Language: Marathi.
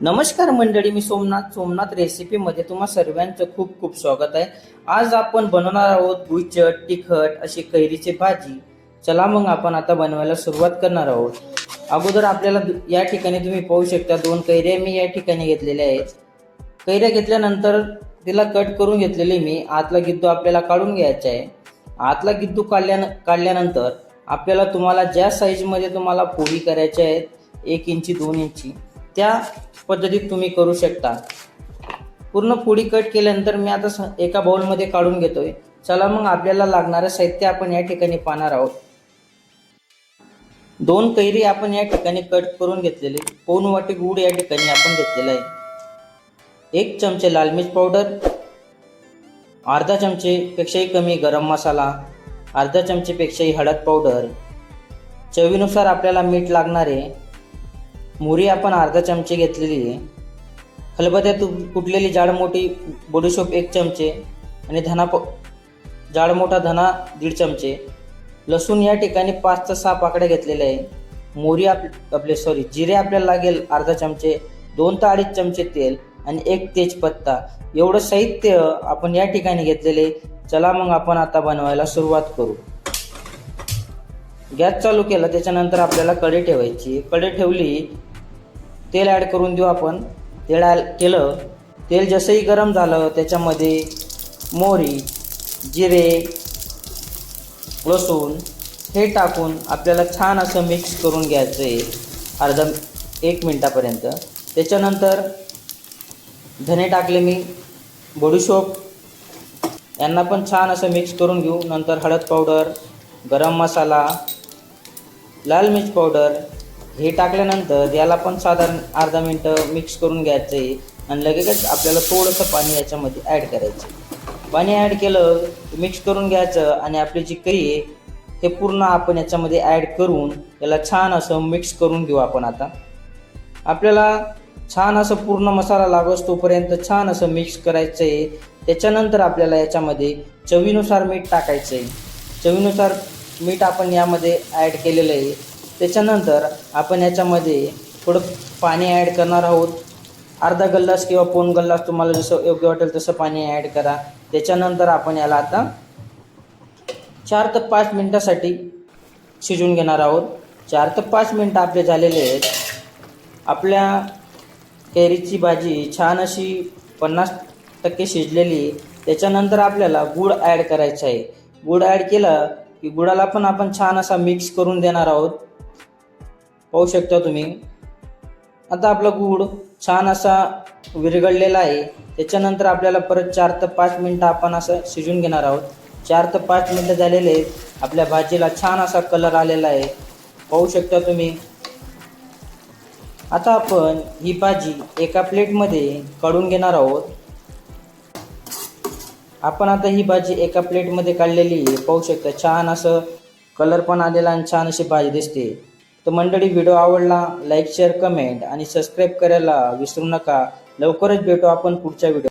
नमस्कार मंडळी, मी सोमनाथ रेसिपीमध्ये तुम्हा सर्वांचं खूप खूप स्वागत आहे। आज आपण बनवणार आहोत गुळचट तिखट अशी कैरीची भाजी। चला मग आपण आता बनवायला सुरुवात करणार आहोत। अगोदर आपल्याला या ठिकाणी तुम्ही पाहू शकता 2 कैऱ्या मी या ठिकाणी घेतलेल्या आहेत। कैऱ्या घेतल्यानंतर तिला कट करून घेतलेली मी। आतला गिद्दू आपल्याला काढून घ्यायचा आहे। आतला गिद्दू काढल्यानंतर आपल्याला तुम्हाला ज्या साईजमध्ये तुम्हाला पोळी करायच्या आहेत 1 इंची 2 इंची त्या पद्धतीत तुम्ही करू शकता। पूर्ण पोळी कट केल्यानंतर मी आता एका बाउलमध्ये काढून घेतोय। चला मग आपल्याला लागणारे साहित्य आपण या ठिकाणी पाहणार आहोत। 2 कैरी आपण या ठिकाणी कट करून घेतलेले, पाऊण वाटी गूळ या ठिकाणी आपण घेतलेला आहे, 1 चमचे लाल मिर्च पावडर, अर्धा चमचे पेक्षाही कमी गरम मसाला, अर्धा चमचे पेक्षाही हळद पावडर, चवीनुसार आपल्याला मीठ लागणार आहे, मोहरी आपण अर्धा चमचे घेतलेली आहे, खलबत्त्यात कुटलेली जाड मोठी बडीशोप 1 चमचे आणि जाड मोठा धना 1.5 चमचे, लसूण या ठिकाणी 5 ते 6 पाकळ्या घेतलेल्या आहे, मोहरी जिरे आपल्याला लागेल अर्धा चमचे, 2 ते 2.5 चमचे तेल आणि 1 तेजपत्ता, एवढं साहित्य आपण या ठिकाणी घेतलेले। चला मग आपण आता बनवायला सुरुवात करू। गॅस चालू केला, त्याच्यानंतर आपल्याला कढई ठेवायची। कढई ठेवली, तेल ॲड करून देऊ आपण। तेल केलं, तेल जसंही गरम झालं त्याच्यामध्ये मोहरी, जिरे, लसूण हे टाकून आपल्याला छान असं मिक्स करून घ्यायचं आहे 1 मिनिटापर्यंत। त्याच्यानंतर धने टाकले मी, बडीशोप यांना पण छान असं मिक्स करून घेऊ। नंतर हळद पावडर, गरम मसाला, लाल मिर्च पावडर हे टाकल्यानंतर याला पण साधारण अर्धा मिनिट मिक्स करून घ्यायचं आहे आणि लगेच आपल्याला थोडंसं पाणी याच्यामध्ये ॲड करायचं। पाणी ॲड केलं, मिक्स करून घ्यायचं आणि आपली जी कैरी आहे हे पूर्ण आपण याच्यामध्ये ॲड करून याला छान असं मिक्स करून घेऊ आपण। आता आपल्याला छान असं पूर्ण मसाला लागोस तोपर्यंत छान असं मिक्स करायचं आहे। त्याच्यानंतर आपल्याला याच्यामध्ये चवीनुसार मीठ टाकायचं आहे। चवीनुसार मीठ आपण यामध्ये ॲड केलेलं आहे। त्याच्यानंतर आपण याच्यामध्ये थोडं पाणी ॲड करणार आहोत, अर्धा गल्लास किंवा पाऊण गल्लास, तुम्हाला जसं योग्य वाटेल तसं पाणी ॲड करा। त्याच्यानंतर आपण याला आता 4 ते 5 मिनिटासाठी शिजवून घेणार आहोत। 4 ते 5 मिनिटं आपले झालेले आहेत। आपल्या कैरीची भाजी छान अशी 50% शिजलेली। त्याच्यानंतर आपल्याला गूळ ॲड करायचा आहे। गूळ ॲड केला की गुळाला पण आपण छान असा मिक्स करून देणार आहोत, पाहू शकता तुम्ही। आता आपला गूळ छान असा विरघळलेला आहे। त्याच्यानंतर आपल्याला परत 4 ते 5 मिनिटं आपण असं शिजवून घेणार आहोत। 4 ते 5 मिनिटं झालेले आहेत। आपल्या भाजीला छान असा कलर आलेला आहे, पाहू शकता तुम्ही। आता आपण ही भाजी एका प्लेटमध्ये काढून घेणार आहोत। आपण आता ही भाजी एका प्लेटमध्ये काढलेली आहे, पाहू शकता। छान असं कलर पण आलेला आणि छान अशी भाजी दिसते। तर मंडळी, व्हिडिओ आवडला लाईक शेअर कमेंट आणि सबस्क्राईब करायला विसरू नका। लवकरच भेटू आपण पुढच्या व्हिडिओ।